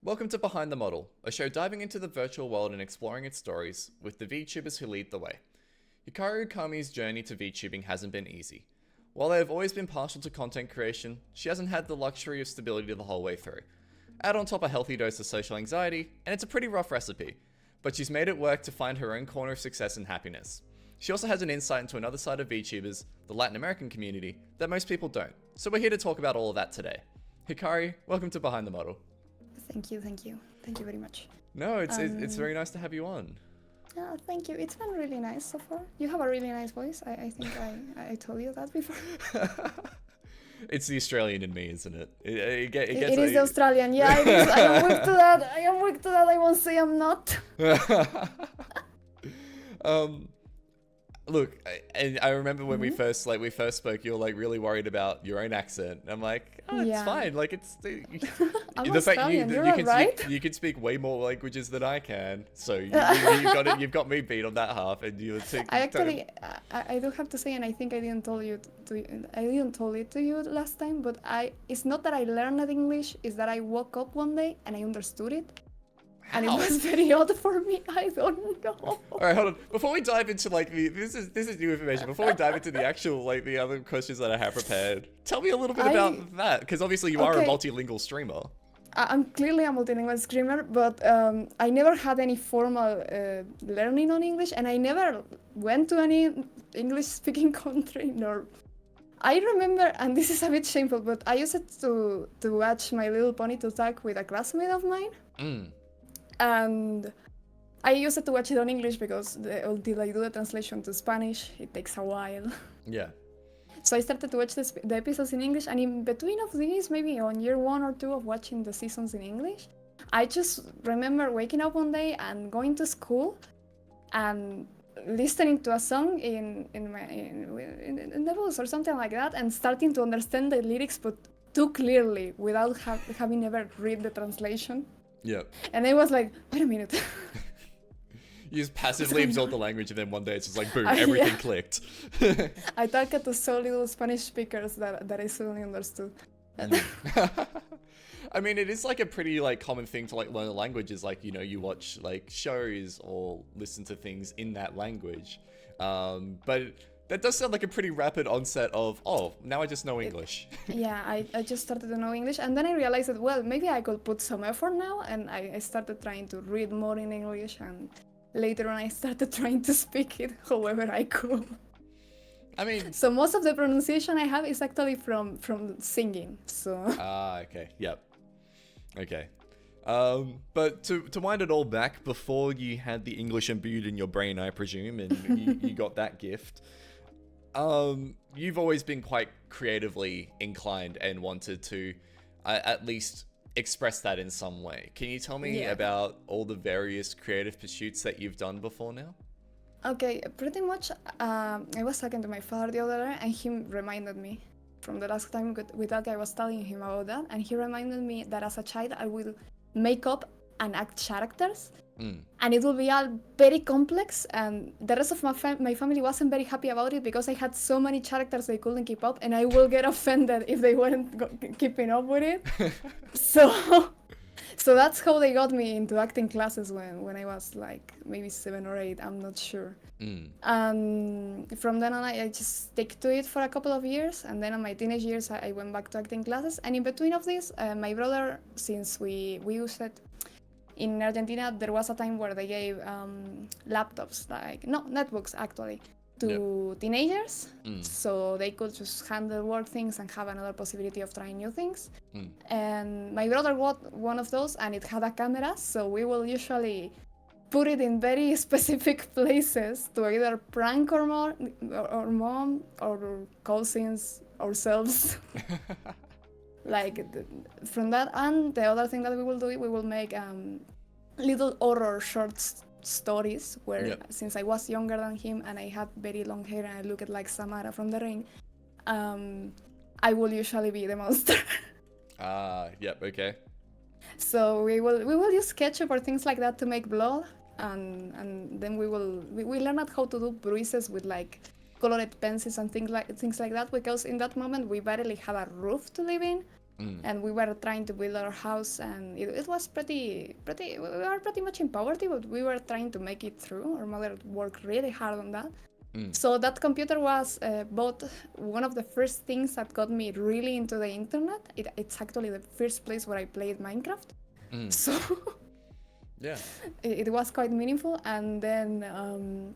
Welcome to Behind the Model, a show diving into the virtual world and exploring its stories with the VTubers who lead the way. Hikari Ookami's journey to VTubing hasn't been easy. While they have always been partial to content creation, she hasn't had the luxury of stability the whole way through. Add on top a healthy dose of social anxiety, and it's a pretty rough recipe, but she's made it work to find her own corner of success and happiness. She also has an insight into another side of VTubers, the Latin American community, that most people don't, so we're here to talk about all of that today. Hikari, welcome to Behind the Model. Thank you very much. No, it's very nice to have you on. Yeah, thank you. It's been really nice so far. You have a really nice voice. I think I told you that before. It's the Australian in me, isn't it? It is the Australian. Yeah, it is. I am weak to that. I won't say I'm not. Look, I remember when we first spoke, you were like really worried about your own accent. I'm like, oh, it's fine. Like it's I'm Australian. You can speak way more languages than I can. So you've got me beat on that half, and you. I do have to say, and I think I didn't tell it to you last time, but it's not that I learned English. It's that I woke up one day and I understood it. And it was very odd for me. I don't know. All right, hold on. Before we dive into this is new information. Before we dive into the actual the other questions that I have prepared, tell me a little bit about that, because obviously you are a multilingual streamer. I'm clearly a multilingual streamer, but I never had any formal learning on English, and I never went to any English-speaking country. I remember, and this is a bit shameful, but I used to watch My Little Pony to talk with a classmate of mine. And I used to watch it on English because until I do the translation to Spanish, it takes a while. Yeah. So I started to watch the episodes in English, and in between of these, maybe on year 1 or 2 of watching the seasons in English, I just remember waking up one day and going to school and listening to a song in the bus or something like that, and starting to understand the lyrics, but too clearly without having ever read the translation. Yeah. And I was like, wait a minute. You just passively absorb the language, and then one day it's just like, boom, everything clicked. I talked to so little Spanish speakers that I suddenly understood. I mean, it is like a pretty common thing to learn a language, is you watch shows or listen to things in that language. But that does sound like a pretty rapid onset of, now I just know English. Yeah, I just started to know English, and then I realized that, well, maybe I could put some effort now, and I started trying to read more in English, and later on I started trying to speak it however I could. I mean... So most of the pronunciation I have is actually from singing, so... okay, yep. Okay. But to wind it all back, before you had the English imbued in your brain, I presume, and you got that gift... you've always been quite creatively inclined and wanted to at least express that in some way. Can you tell me about all the various creative pursuits that you've done before now? Okay, pretty much. I was talking to my father the other day, and he reminded me from the last time with that, I was telling him about that, and he reminded me that as a child I will make up and act characters. And it will be all very complex, and the rest of my family wasn't very happy about it because I had so many characters they couldn't keep up, and I will get offended if they weren't keeping up with it. So that's how they got me into acting classes when I was maybe 7 or 8, I'm not sure. And from then on I just stick to it for a couple of years, and then in my teenage years I went back to acting classes, and in between of this, my brother, since we used it, in Argentina, there was a time where they gave laptops, netbooks actually, to teenagers, so they could just handle work things and have another possibility of trying new things. And my brother got one of those, and it had a camera, so we will usually put it in very specific places to either prank our mom or cousins, ourselves. From that, and the other thing that we will do, we will make little horror short stories where, since I was younger than him and I had very long hair and I looked like Samara from The Ring, I will usually be the monster. Yep, okay. So we will use ketchup or things like that to make blood, and then we learn how to do bruises with colored pencils and things like that, because in that moment we barely had a roof to live in. And we were trying to build our house, and it was pretty, we were pretty much in poverty, but we were trying to make it through. Our mother worked really hard on that. So that computer was both one of the first things that got me really into the internet. It's actually the first place where I played Minecraft. So Yeah. it was quite meaningful. And then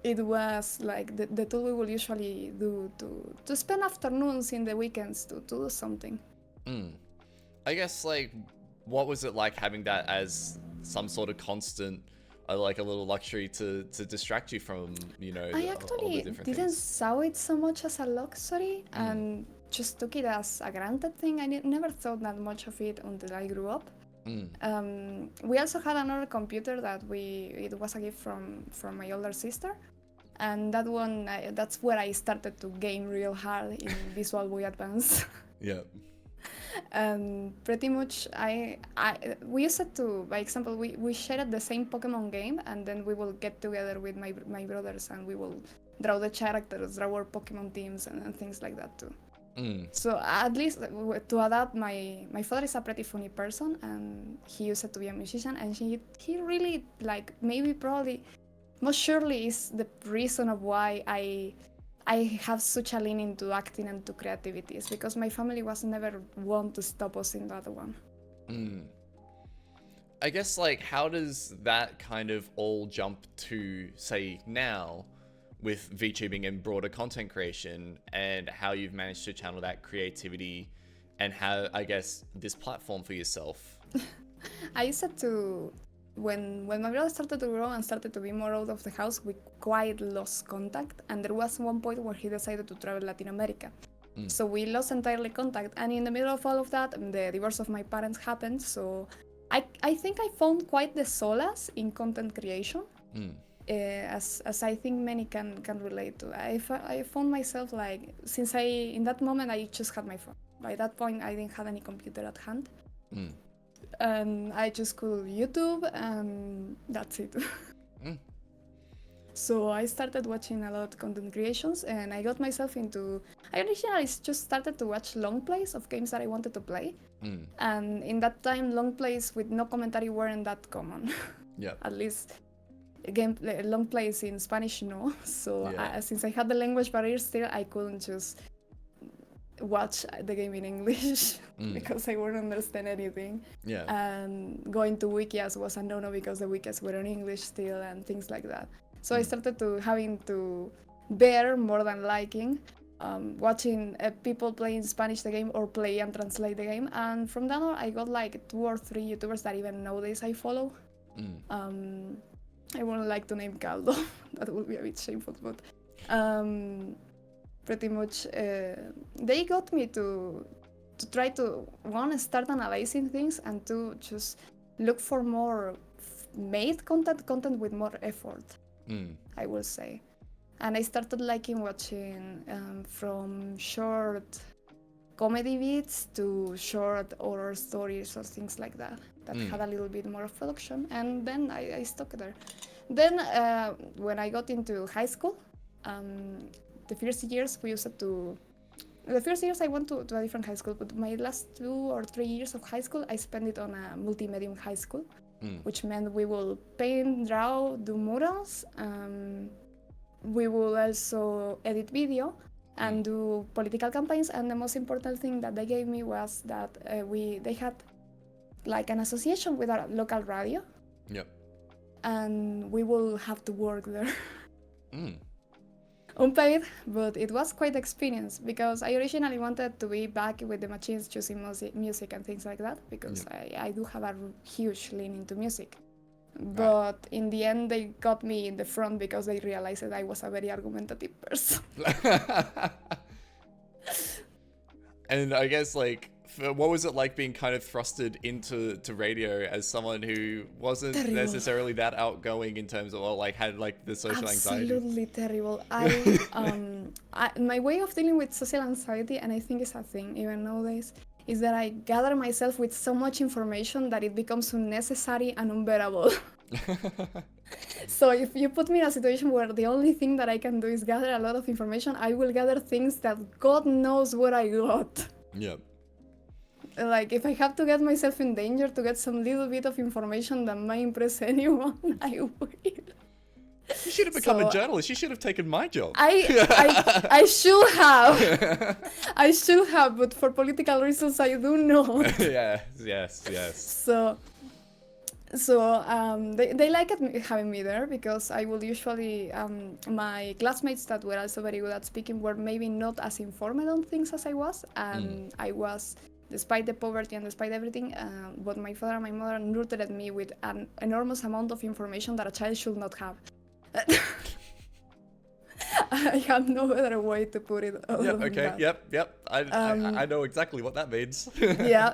it was like the tool we will usually do to spend afternoons in the weekends to do something. I guess, like, what was it like having that as some sort of constant, like a little luxury to distract you from, you know, I all the actually different didn't things? saw it so much as a luxury and just took it as a granted thing. I never thought that much of it until I grew up. We also had another computer that it was a gift from my older sister, and that one that's where I started to game real hard in Visual Boy Advance. Yeah. And pretty much we used it to, by example, we shared the same Pokemon game, and then we will get together with my brothers and we will draw the characters, draw our Pokemon teams and things like that too. So at least to adapt, my father is a pretty funny person, and he used it to be a musician, and he really, like, maybe probably most surely is the reason of why I have such a lean into acting and to creativity, is because my family was never one to stop us in that one. I guess, like, how does that kind of all jump to, say, now with VTubing and broader content creation, and how you've managed to channel that creativity and have, I guess, this platform for yourself? I used it to, when my brother started to grow and started to be more out of the house, we quite lost contact, and there was one point where he decided to travel Latin America. So we lost entirely contact, and in the middle of all of that, the divorce of my parents happened, so I think I found quite the solace in content creation, as I think many can relate to. I found myself, like, since in that moment I just had my phone. By that point I didn't have any computer at hand. And I just could YouTube, and that's it. So I started watching a lot of content creations, and I got myself into... I originally just started to watch long plays of games that I wanted to play. And in that time, long plays with no commentary weren't that common. Yeah. At least long plays in Spanish, no. So Yeah. since I had the language barrier still, I couldn't just watch the game in English because I wouldn't understand anything. Yeah. And going to wikias was a no-no because the wikias were in English still and things like that. So I started to having to bear more than liking watching people play in Spanish the game or play and translate the game. And from then on, I got like 2 or 3 YouTubers that even nowadays I follow. I wouldn't like to name Caldo. That would be a bit shameful, but pretty much they got me to try to, one, start analyzing things, and two, just look for more made content with more effort, I will say. And I started liking watching from short comedy beats to short horror stories or things like that had a little bit more of production, and then I stuck there. Then when I got into high school, the first years I went to a different high school, but my last 2 or 3 years of high school I spent it on a multi-medium high school, which meant we will paint, draw, do murals. We will also edit video and do political campaigns, and the most important thing that they gave me was that they had like an association with a local radio. Yep. And we will have to work there. Unpaid, but it was quite experience because I originally wanted to be back with the machines choosing music and things like that, because I do have a huge lean into music. But in the end, they got me in the front because they realized that I was a very argumentative person. And I guess, like, what was it like being kind of thrusted into radio as someone who wasn't necessarily that outgoing in terms of, or like had like the social anxiety? Absolutely terrible. My way of dealing with social anxiety, and I think it's a thing even nowadays, is that I gather myself with so much information that it becomes unnecessary and unbearable. So if you put me in a situation where the only thing that I can do is gather a lot of information, I will gather things that God knows what I got. Yep. Like, if I have to get myself in danger to get some little bit of information that might impress anyone, I will. You should have become a So, journalist. You should have taken my job. I should have. I should have, but for political reasons, I do not. Yes. So they liked having me there because I would usually, my classmates that were also very good at speaking were maybe not as informed on things as I was, and I was, despite the poverty and despite everything, both my father and my mother nurtured me with an enormous amount of information that a child should not have. I have no better way to put it. Yep. I know exactly what that means. Yeah.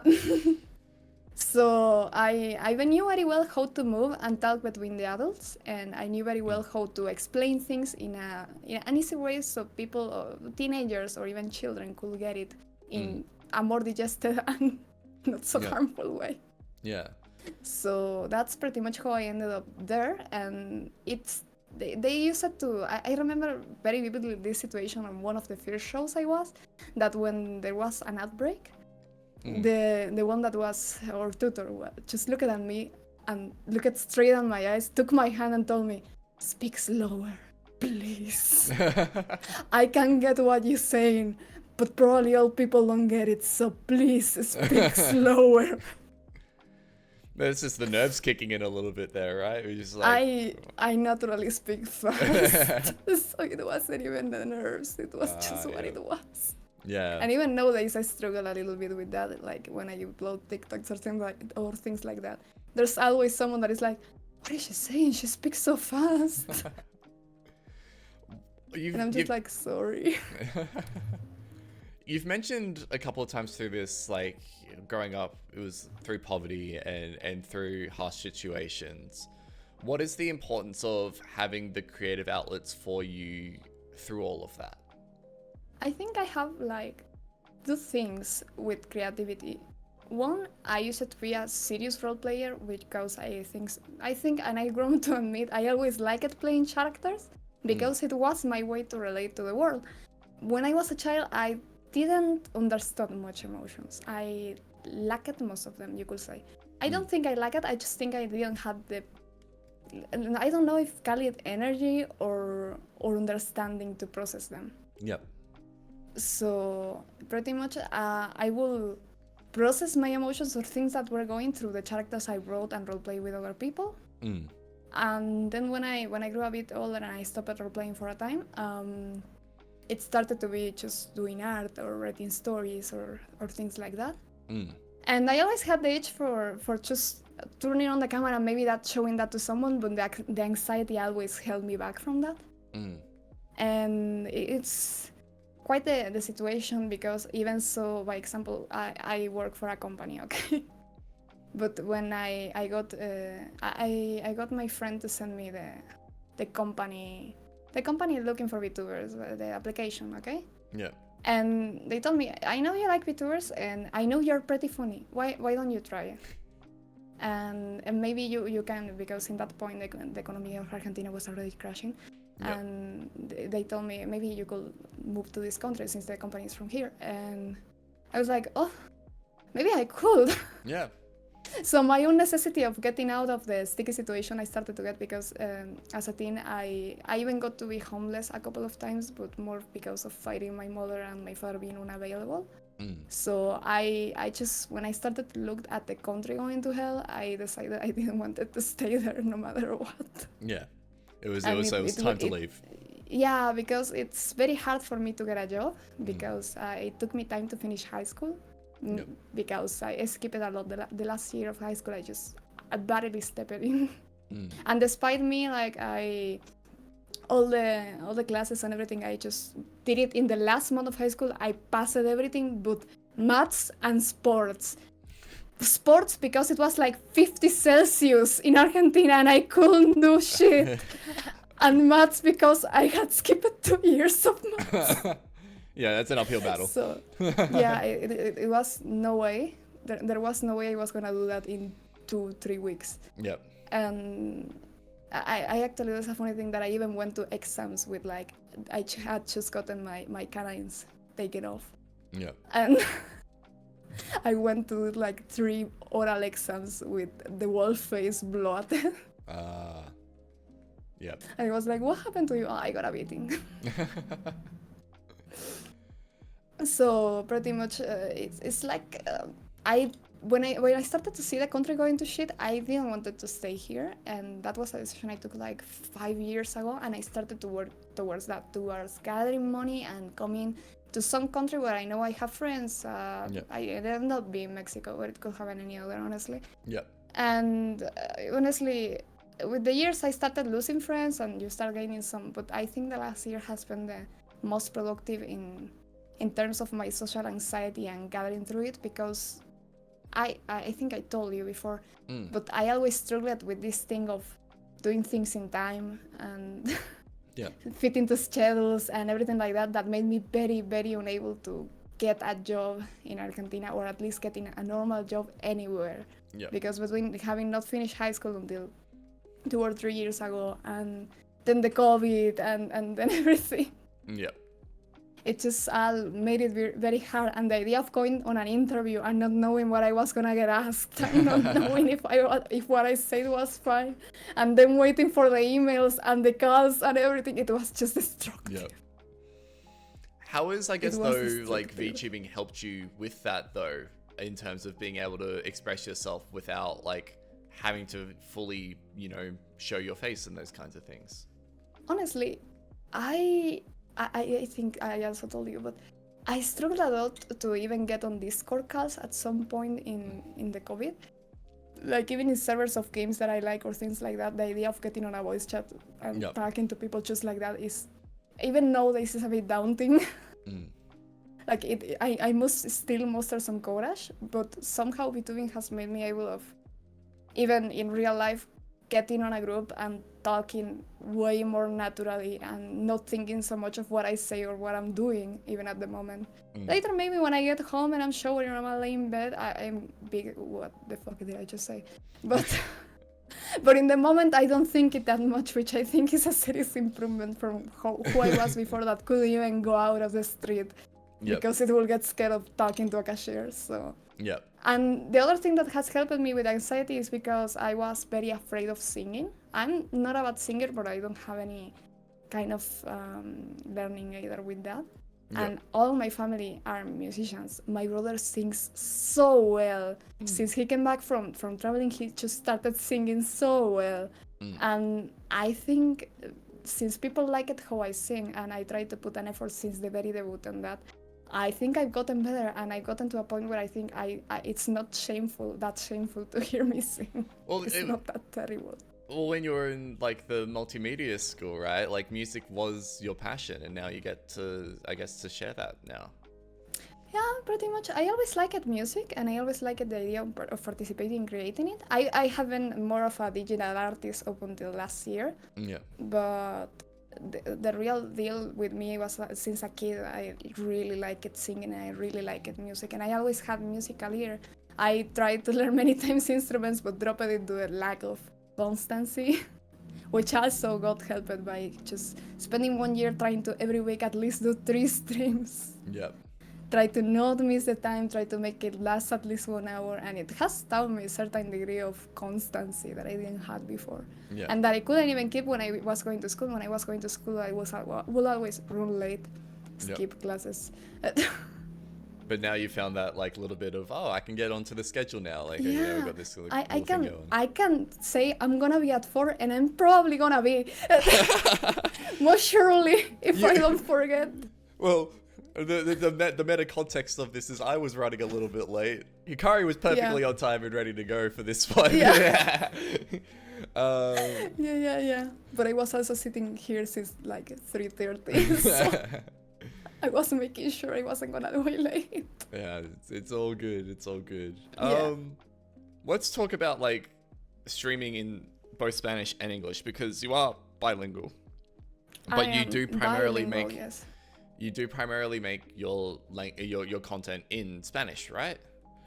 So I knew very well how to move and talk between the adults, and I knew very well how to explain things in an easy way so people, teenagers or even children, could get it in a more digested and not so harmful way. Yeah. So that's pretty much how I ended up there, and they used it to. I remember very vividly this situation on one of the first shows I was, that when there was an outbreak, the one that was our tutor just looked at me and looked straight at my eyes, took my hand and told me, "Speak slower, please. I can get what you're saying, but probably all people don't get it, so please speak slower." It's just the nerves kicking in a little bit there, right? We're just like, I naturally speak fast, so it wasn't even the nerves. It was just what it was. Yeah. And even nowadays, I struggle a little bit with that. Like when I upload TikToks or things like that, there's always someone that is like, "What is she saying? She speaks so fast." And I'm just like, sorry. You've mentioned a couple of times through this, like, growing up, it was through poverty and through harsh situations. What is the importance of having the creative outlets for you through all of that? I think I have like two things with creativity. One, I used it to be a serious role player because I think, and I've grown to admit, I always liked playing characters because it was my way to relate to the world. When I was a child, I didn't understand much emotions. I lacked most of them, you could say. I don't think I lacked it, I just think I didn't have I don't know if call it energy or understanding to process them. Yep. So pretty much I will process my emotions or things that were going through the characters I wrote and roleplay with other people. And then when I grew a bit older and I stopped roleplaying for a time, it started to be just doing art or writing stories or things like that. And I always had the itch for just turning on the camera and maybe showing that to someone, but the anxiety always held me back from that. And it's quite the situation because even so, by example, I work for a company, okay? But when I got my friend to send me the company looking for VTubers, the application, okay? Yeah. And they told me, "I know you like VTubers and I know you're pretty funny. Why don't you try it? And maybe you can," because in that point the economy of Argentina was already crashing. Yep. And they told me maybe you could move to this country since the company is from here. And I was like, oh, maybe I could. Yeah. So my own necessity of getting out of the sticky situation I started to get because as a teen I even got to be homeless a couple of times, but more because of fighting my mother and my father being unavailable. So I just, when I started to look at the country going to hell, I decided I didn't want it to stay there no matter what. Yeah. It was time to leave. Yeah, because it's very hard for me to get a job because it took me time to finish high school. Yep. Because I skipped a lot. The last year of high school, I barely stepped in. And despite me, like all the classes and everything, I just did it in the last month of high school. I passed everything but maths and sports. Sports because it was like 50 Celsius in Argentina and I couldn't do shit. And maths because I had skipped 2 years of maths. Yeah, that's an uphill battle. So, yeah, it was no way. There was no way I was gonna do that in 2-3 weeks. Yep. And I actually, there's a funny thing that I even went to exams with like, I had just gotten my canines taken off. Yep. And I went to like 3 oral exams with the whole face blotted. Yep. And I was like, what happened to you? Oh, I got a beating. So pretty much it's like when I started to see the country going to shit, I didn't wanted to stay here, and that was a decision I took like 5 years ago, and I started to work towards that, towards gathering money and coming to some country where I know I have friends. Yep. It ended up being Mexico, but it could have been any other, honestly. Yep. And honestly, with the years I started losing friends and you start gaining some, but I think the last year has been the most productive in terms of my social anxiety and gathering through it, because I think I told you before, but I always struggled with this thing of doing things in time and fit into schedules and everything like that, that made me very, very unable to get a job in Argentina, or at least getting a normal job anywhere. Because between having not finished high school until 2 or 3 years ago, and then the COVID and then everything. It just all made it very hard, and the idea of going on an interview and not knowing what I was gonna get asked, and not knowing if what I said was fine, and then waiting for the emails and the calls and everything, it was just destructive. How is, I guess, though, like VTubing helped you with that, though, in terms of being able to express yourself without like having to fully, you know, show your face and those kinds of things? Honestly, I think I also told you, but I struggled a lot to even get on Discord calls at some point in the COVID. Like even in servers of games that I like or things like that, the idea of getting on a voice chat and talking to people just like that is, even though this is a bit daunting, like I must still muster some courage, but somehow VTubing has made me able of, even in real life, getting on a group and talking way more naturally and not thinking so much of what I say or what I'm doing, even at the moment. Later, maybe when I get home and I'm showering and I'm laying in bed, I'm big. What the fuck did I just say? But in the moment, I don't think it that much, which I think is a serious improvement from who I was before, that couldn't even go out of the street because it will get scared of talking to a cashier. So. And the other thing that has helped me with anxiety is because I was very afraid of singing. I'm not a bad singer, but I don't have any kind of learning either with that. And all my family are musicians. My brother sings so well. Since he came back from traveling, he just started singing so well. And I think since people like it how I sing, and I try to put an effort since the very debut on that, I think I've gotten better, and I've gotten to a point where I think it's not shameful to hear me sing. Well, it's not that terrible. Well, when you were in like the multimedia school, right? Like music was your passion, and now you get to, I guess, to share that now. Yeah, pretty much. I always liked music, and I always liked the idea of participating in creating it. I have been more of a digital artist up until last year. But the real deal with me was since a kid, I really liked singing, and I really liked music, and I always had musical ear. I tried to learn many times instruments, but dropped it due to a lack of constancy, which also got helped by just spending 1 year trying to every week at least do 3 streams. Try to not miss the time, try to make it last at least 1 hour, and it has taught me a certain degree of constancy that I didn't have before. And that I couldn't even keep when I was going to school. When I was going to school, I will always run late, skip classes. But now you found that like little bit of, I can get onto the schedule now. Like, you know, we've got this little thing going. I can say I'm gonna be at 4, and I'm probably gonna be most surely if I don't forget. Well, the meta context of this is I was running a little bit late. Hikari was perfectly on time and ready to go for this one. Yeah. But I was also sitting here since like 3:30. So I was making sure I wasn't gonna be late. Yeah, it's all good. It's all good. Let's talk about like streaming in both Spanish and English, because you are bilingual, but you do primarily make your content in Spanish, right?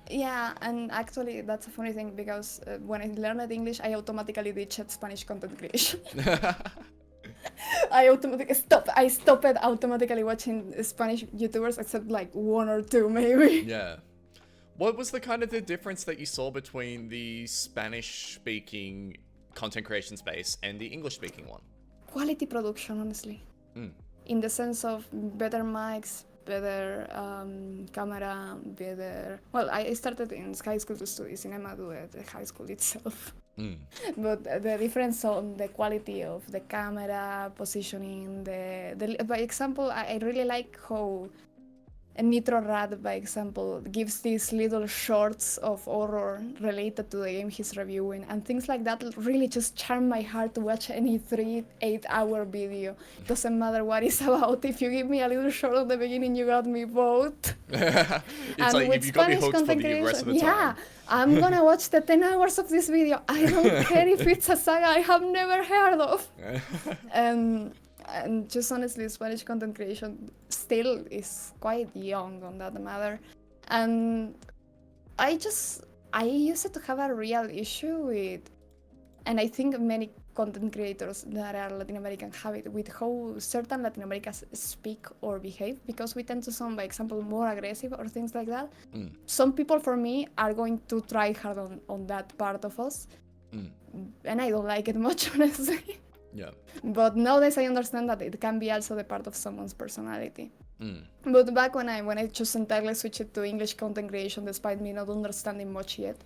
Yeah, and actually that's a funny thing, because when I learned English, I automatically ditched Spanish content creation. I stopped automatically watching Spanish YouTubers, except like 1 or 2 maybe. Yeah. What was the kind of the difference that you saw between the Spanish-speaking content creation space and the English-speaking one? Quality production, honestly. In the sense of better mics, better camera, better... Well, I started in high school to study cinema at the high school itself. But the difference on the quality of the camera, positioning, by example, I really like how Nitro Rat, by example, gives these little shorts of horror related to the game he's reviewing, and things like that really just charm my heart to watch any 3-8 hour video. Doesn't matter what it's about. If you give me a little short at the beginning, you got me both. It's like if you got me hooked for the rest of the time. Yeah, I'm gonna watch the 10 hours of this video. I don't care if it's a saga I have never heard of. And just honestly, Spanish content creation still is quite young on that matter. And I used to have a real issue with, and I think many content creators that are Latin American have it, with how certain Latin Americans speak or behave, because we tend to sound, by example, more aggressive or things like that. Some people, for me, are going to try hard on that part of us. And I don't like it much, honestly. Yeah. But nowadays I understand that it can be also the part of someone's personality. But back when I just entirely switched to English content creation, despite me not understanding much yet,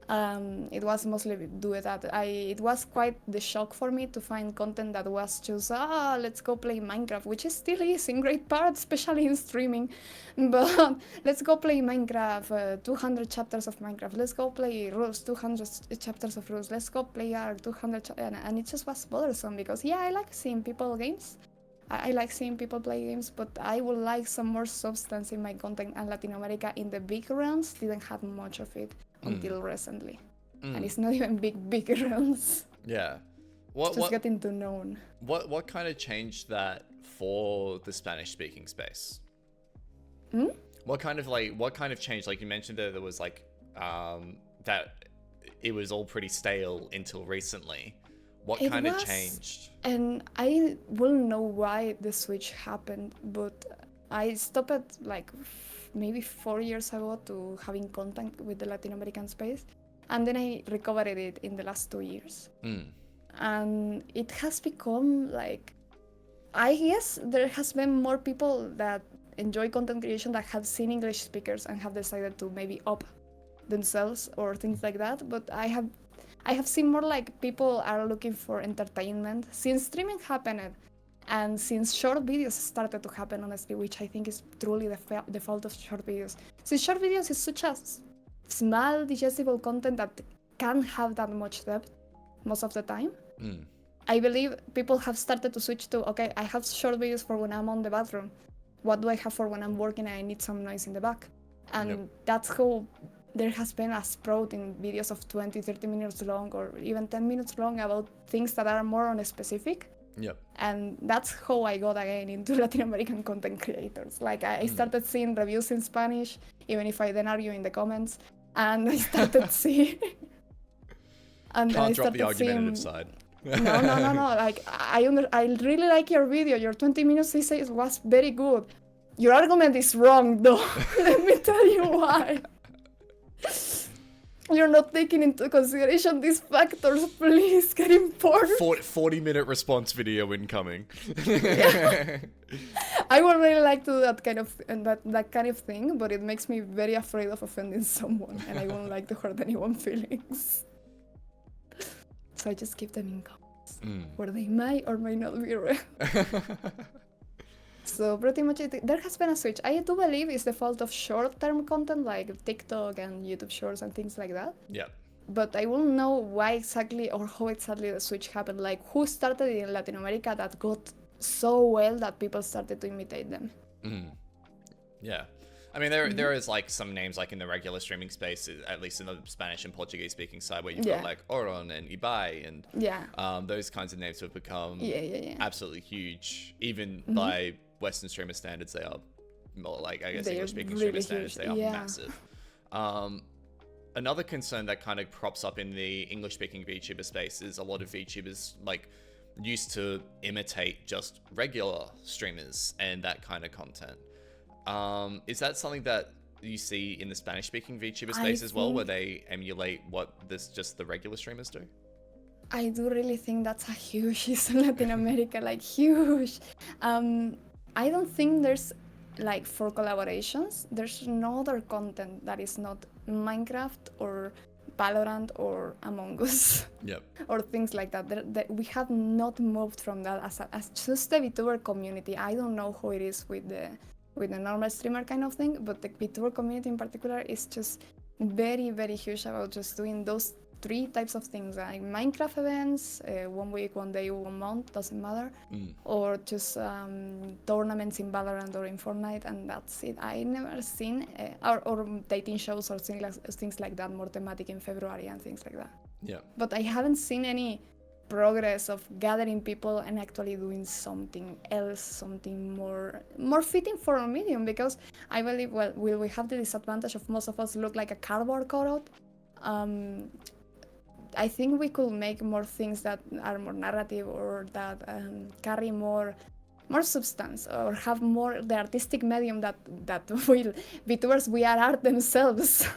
it was mostly due to that. It was quite the shock for me to find content that was just, let's go play Minecraft, which still is in great part, especially in streaming. But let's go play Minecraft, 200 chapters of Minecraft. Let's go play Rust, 200 chapters of Rust. Let's go play Ark, 200 and it just was bothersome because, yeah, I like seeing people games. I like seeing people play games, but I would like some more substance in my content, and Latin America in the big realms didn't have much of it until recently. And it's not even big realms. Yeah. It's just getting to known. What kind of changed that for the Spanish speaking space? What kind of change? Like you mentioned that there was like that it was all pretty stale until recently. What kind of changed? And I will know why the switch happened, but I stopped like maybe 4 years ago to having contact with the Latin American space, and then I recovered it in the last 2 years. And it has become like, I guess there has been more people that enjoy content creation that have seen English speakers and have decided to maybe up themselves or things like that, but I have seen more like people are looking for entertainment since streaming happened and since short videos started to happen, honestly, which I think is truly the fault of short videos. Since short videos is such a small, digestible content that can't have that much depth most of the time, I believe people have started to switch to, okay, I have short videos for when I'm on the bathroom. What do I have for when I'm working and I need some noise in the back? And that's how there has been a sprout in videos of 20, 30 minutes long or even 10 minutes long about things that are more on a specific. And that's how I got again into Latin American content creators. Like I started seeing reviews in Spanish, even if I then argue in the comments. And I started seeing... and Can't drop the argumentative side. No. Like I really like your video. Your 20 minutes essay was very good. Your argument is wrong, though. Let me tell you why. You're not taking into consideration these factors. Please get important. 40-minute response video incoming. I would really like to do that kind of thing, but it makes me very afraid of offending someone, and I won't like to hurt anyone's feelings. So I just keep them in comments, where they may or may not be real. So pretty much there has been a switch. I do believe it's the fault of short-term content like TikTok and YouTube Shorts and things like that. Yeah. But I won't know why exactly or how exactly the switch happened. Like who started in Latin America that got so well that people started to imitate them. Yeah. I mean, there is like some names like in the regular streaming space, at least in the Spanish and Portuguese speaking side, where you've got like Oron and Ibai and those kinds of names have become absolutely huge, even by Western streamer standards. They are more like, I guess, English speaking streamer standards. They are massive. Another concern that kind of crops up in the English speaking VTuber space is a lot of VTubers like used to imitate just regular streamers and that kind of content. Is that something that you see in the Spanish-speaking VTuber space as well, where they emulate what just the regular streamers do? I do really think that's a huge issue in Latin America, like huge. I don't think there's like for collaborations, there's no other content that is not Minecraft or Valorant or Among Us. Yep. Or things like that. We have not moved from that as just the VTuber community. I don't know how it is with the normal streamer kind of thing, but the VTuber community in particular is just very, very huge about just doing those 3 types of things, like Minecraft events, 1 week, 1 day, 1 month, doesn't matter, or just tournaments in Valorant or in Fortnite, and that's it. I never seen, or dating shows or things like that, more thematic in February and things like that. Yeah. But I haven't seen any progress of gathering people and actually doing something else, something more fitting for our medium, because I believe, well, we have the disadvantage of most of us look like a cardboard cutout. I think we could make more things that are more narrative or that carry more substance or have more the artistic medium that will VTubers, we are art themselves.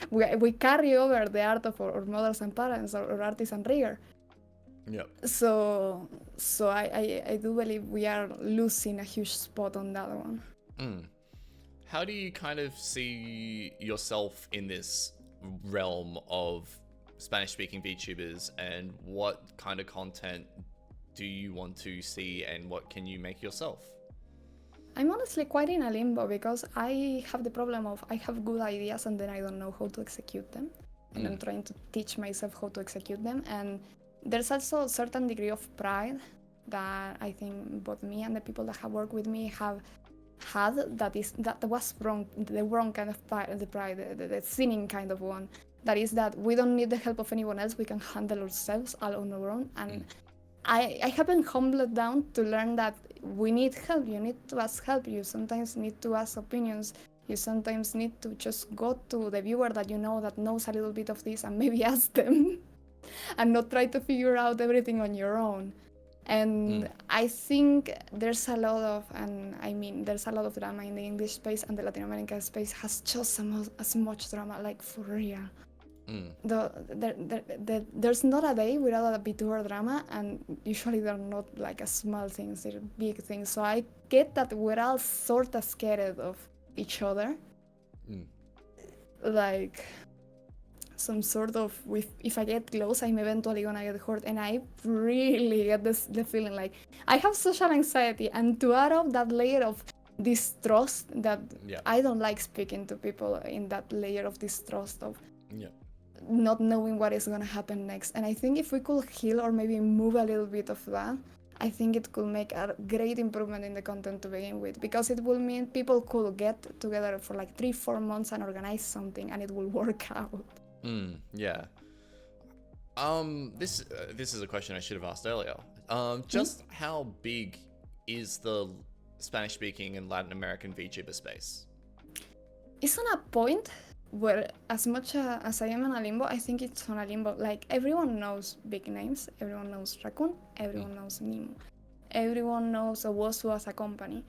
We carry over the art of our mothers and parents or artists and rigor. Yep. So I do believe we are losing a huge spot on that one. How do you kind of see yourself in this realm of Spanish-speaking VTubers, and what kind of content do you want to see, and what can you make yourself? I'm honestly quite in a limbo because I have the problem of I have good ideas and then I don't know how to execute them, and I'm trying to teach myself how to execute them. And there's also a certain degree of pride that I think both me and the people that have worked with me have had that was wrong, the wrong kind of pride, the sinning kind of one. That is that we don't need the help of anyone else, we can handle ourselves all on our own. And I have been humbled down to learn that we need help, you need to ask help, you sometimes need to ask opinions, you sometimes need to just go to the viewer that you know that knows a little bit of this and maybe ask them and not try to figure out everything on your own. And I think there's a lot of drama in the English space, and the Latin American space has just as much drama, like for real. There's not a day without a VTuber drama, and usually they're not like a small things, they're big things. So I get that we're all sort of scared of each other. Like some sort of, if I get close, I'm eventually gonna get hurt, and I really get the feeling like I have social anxiety, and to add up that layer of distrust that I don't like speaking to people in that layer of distrust of not knowing what is gonna happen next. And I think if we could heal or maybe move a little bit of that, I think it could make a great improvement in the content to begin with, because it will mean people could get together for like 3-4 months and organize something, and it will work out. Yeah. This is a question I should have asked earlier. Just how big is the Spanish-speaking and Latin American VTuber space? It's on a point where, as much as I am in a limbo, I think it's on a limbo. Like, everyone knows big names, everyone knows Raccoon, everyone knows Nemo, everyone knows Owosu as a company.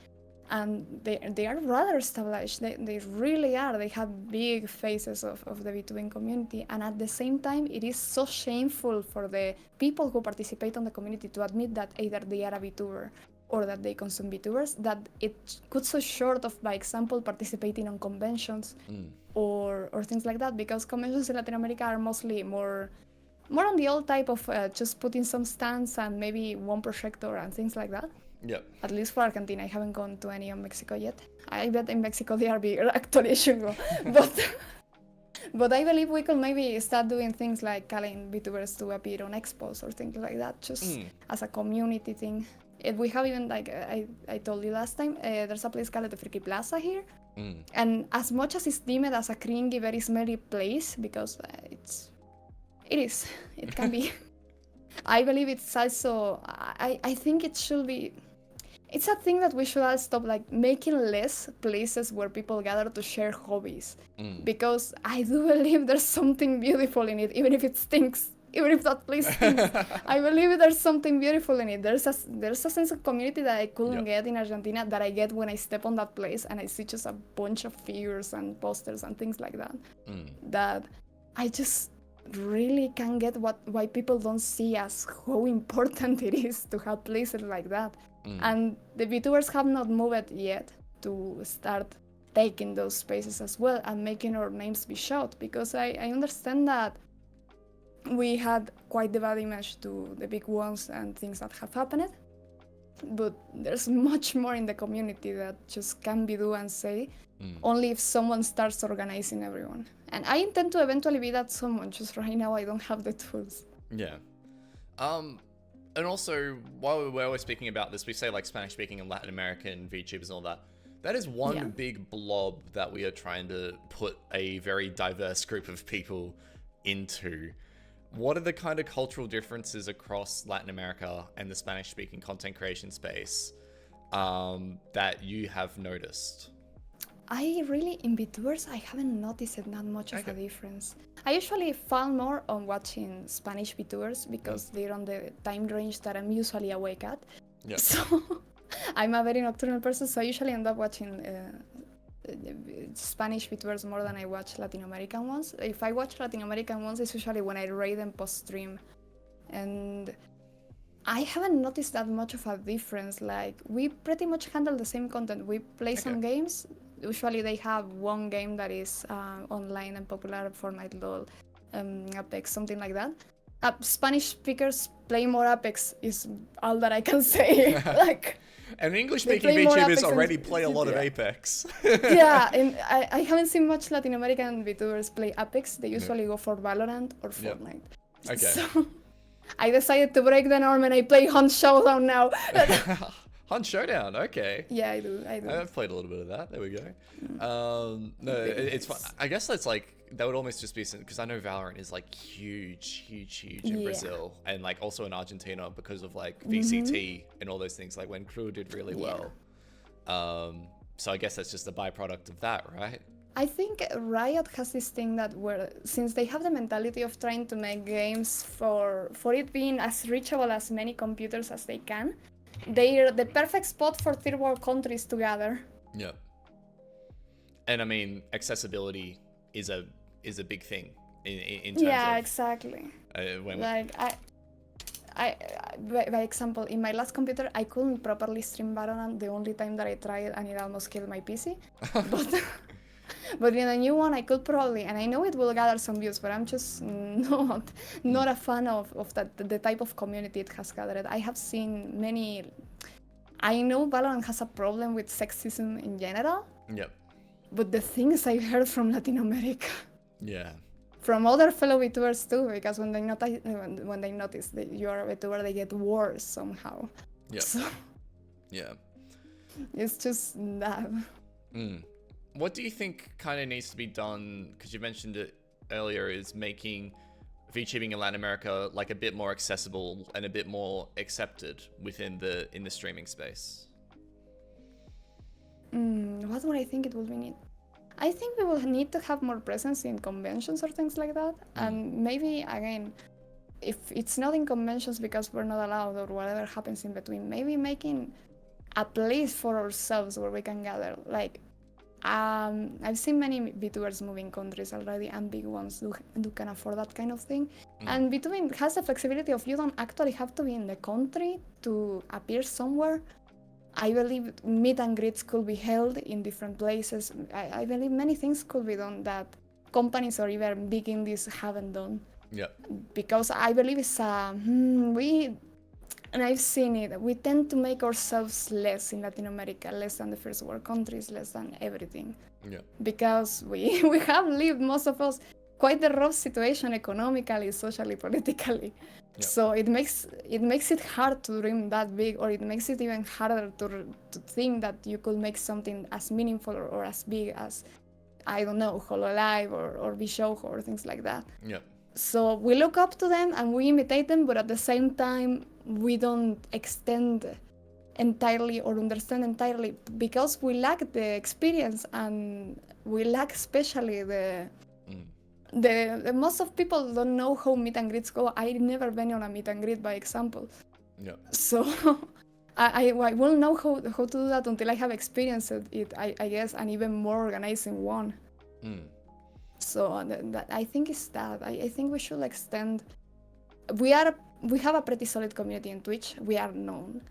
And they are rather established, they really are, they have big faces of the VTubing community, and at the same time it is so shameful for the people who participate on the community to admit that either they are a VTuber or that they consume VTubers, that it cuts so short of, by example, participating on conventions or things like that, because conventions in Latin America are mostly more on the old type of just putting some stands and maybe one projector and things like that. Yep. At least for Argentina, I haven't gone to any in Mexico yet. I bet in Mexico they are bigger, actually, I should go. But I believe we could maybe start doing things like calling VTubers to appear on expos or things like that, just as a community thing. We have even, like I told you last time, there's a place called the Friki Plaza here. And as much as it's deemed as a cringy, very smelly place, because it can be. I believe it's also, I think it should be, it's a thing that we should all stop, like, making less places where people gather to share hobbies. Because I do believe there's something beautiful in it, even if it stinks. even if that place stinks. I believe there's something beautiful in it. There's a sense of community that I couldn't get in Argentina that I get when I step on that place and I see just a bunch of figures and posters and things like that. That I just really can't get why people don't see as how important it is to have places like that. And the VTubers have not moved yet to start taking those spaces as well and making our names be shout, because I understand that we had quite the bad image to the big ones and things that have happened, but there's much more in the community that just can be do and say only if someone starts organizing everyone. And I intend to eventually be that someone, just right now I don't have the tools. Yeah. And also, while we're always speaking about this, we say like Spanish speaking and Latin American VTubers and all that. That is one big blob that we are trying to put a very diverse group of people into. What are the kind of cultural differences across Latin America and the Spanish speaking content creation space that you have noticed? In VTubers, I haven't noticed that much of a difference. I usually found more on watching Spanish VTubers because they're on the time range that I'm usually awake at. Yep. So I'm a very nocturnal person, so I usually end up watching Spanish VTubers more than I watch Latin American ones. If I watch Latin American ones, it's usually when I rate them post-stream. And I haven't noticed that much of a difference. Like, we pretty much handle the same content. We play some games. Usually they have one game that is online and popular, Fortnite, LOL, Apex, something like that. Spanish speakers play more Apex is all that I can say. Like, and English-speaking VTubers already play a lot of Apex. Yeah, and I haven't seen much Latin American VTubers play Apex. They usually go for Valorant or Fortnite. Okay. So I decided to break the norm and I play Hunt Showdown now. Hunt Showdown, okay. Yeah, I do. I've played a little bit of that. There we go. No, it's fun. I guess that's like, that would almost just be, because I know Valorant is like huge in Brazil and like also in Argentina because of like VCT and all those things, like when Crew did really well. So I guess that's just a byproduct of that, right? I think Riot has this thing that since they have the mentality of trying to make games for it being as reachable as many computers as they can, they're the perfect spot for third world countries to gather. Yeah. And I mean, accessibility is a big thing in terms of... exactly. Like, I by example, in my last computer, I couldn't properly stream Valorant the only time that I tried, and it almost killed my PC. But in a new one, I could probably, and I know it will gather some views, but I'm just not a fan of the type of community it has gathered. I have seen many... I know Valorant has a problem with sexism in general. Yep. But the things I heard from Latin America... Yeah. From other fellow VTubers too, because when they notice that you are a VTuber, they get worse somehow. Yeah. So, yeah. It's just that. What do you think kind of needs to be done? Because you mentioned it earlier, is making VTubing in Latin America like a bit more accessible and a bit more accepted within in the streaming space. What would I think it would be need? I think we will need to have more presence in conventions or things like that. And maybe, again, if it's not in conventions because we're not allowed or whatever happens in between, maybe making a place for ourselves where we can gather. Like, I've seen many VTubers moving countries already, and big ones do can afford that kind of thing. And VTubing has the flexibility of you don't actually have to be in the country to appear somewhere. I believe meet and greets could be held in different places. I believe many things could be done that companies or even big indies haven't done. Yeah. Because I believe it's and I've seen it, we tend to make ourselves less in Latin America, less than the first world countries, less than everything. Yeah. Because we have lived, most of us, quite the rough situation economically, socially, politically. Yeah. So it makes it hard to dream that big, or it makes it even harder to think that you could make something as meaningful or as big as, I don't know, HoloLive or Bishojo or things like that. Yeah. So we look up to them and we imitate them, but at the same time, we don't extend entirely or understand entirely because we lack the experience and we lack especially the the most of people don't know how meet and greets go. I never been on a meet and greet, by example. Yeah. So I won't know how to do that until I have experienced it, I guess, and even more organizing one. So that I think is that. I think we should extend. We have a pretty solid community in Twitch. We are known.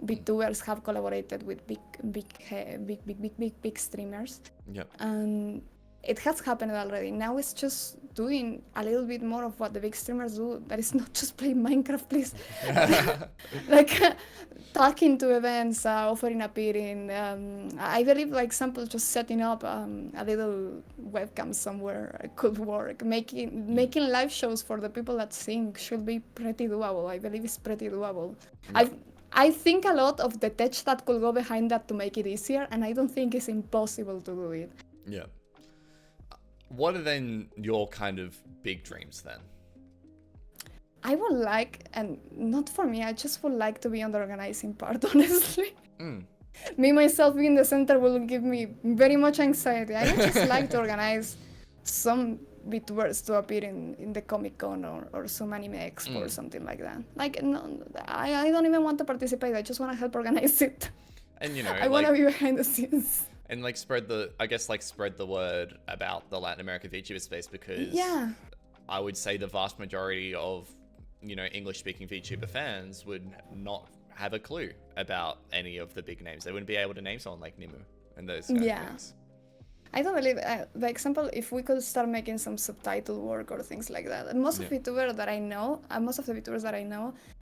VTubers have collaborated with big streamers. Yep. And it has happened already. Now it's just doing a little bit more of what the big streamers do. That is not just play Minecraft, please. Like talking to events, offering a peering. I believe, like example, just setting up a little webcam somewhere could work. Making live shows for the people that sing should be pretty doable. I believe it's pretty doable. Yeah. I think a lot of the tech that could go behind that to make it easier, and I don't think it's impossible to do it. Yeah. What are then your kind of big dreams then? I would like, and not for me, I just would like to be on the organizing part, honestly. Me, myself, being the center will give me very much anxiety. I would just like to organize some VTubers to appear in the Comic Con or some anime expo or something like that. Like, no, I don't even want to participate. I just want to help organize it. And, you know, I want to be behind the scenes. And, like, spread the word about the Latin American VTuber space, because I would say the vast majority of, you know, English-speaking VTuber fans would not have a clue about any of the big names. They wouldn't be able to name someone like Nimu and those kind of things. I don't believe, the example, if we could start making some subtitle work or things like that. And most of the VTubers that I know,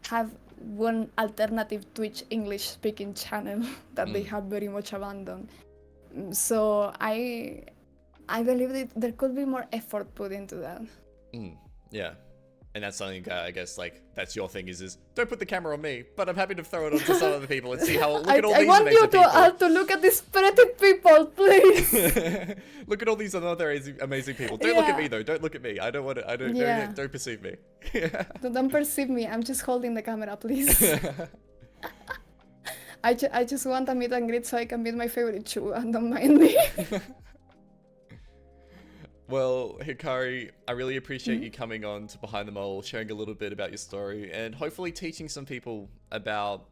have one alternative Twitch English-speaking channel that they have very much abandoned. So I believe that there could be more effort put into that. Yeah. And that's something, I guess, like, that's your thing is don't put the camera on me, but I'm happy to throw it onto some other people and see how, look at all these amazing people. I want you to look at these pretty people, please. Look at all these other amazing people. Don't look at me, though. Don't look at me. I don't want to, don't perceive me. Don't perceive me. I'm just holding the camera, please. I just want a meet and greet so I can meet my favorite Chu and don't mind me. Well, Hikari, I really appreciate you coming on to Behind the Mole, sharing a little bit about your story, and hopefully teaching some people about,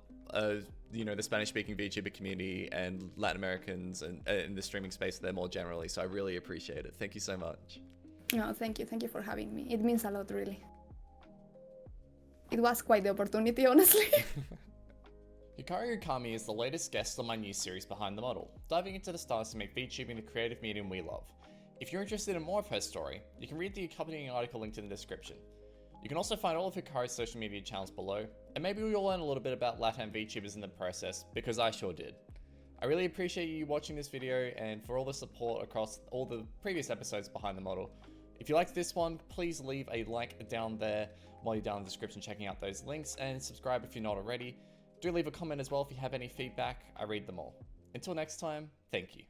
you know, the Spanish-speaking VTuber community and Latin Americans and in the streaming space there more generally. So I really appreciate it. Thank you so much. No, thank you. Thank you for having me. It means a lot, really. It was quite the opportunity, honestly. Hikari Ookami is the latest guest on my new series Behind the Model, diving into the stars to make VTubing the creative medium we love. If you're interested in more of her story, you can read the accompanying article linked in the description. You can also find all of Hikari's social media channels below, and maybe we'll learn a little bit about LATAM VTubers in the process, because I sure did. I really appreciate you watching this video and for all the support across all the previous episodes Behind the Model. If you liked this one, please leave a like down there while you're down in the description checking out those links, and subscribe if you're not already. Do leave a comment as well if you have any feedback. I read them all. Until next time, thank you.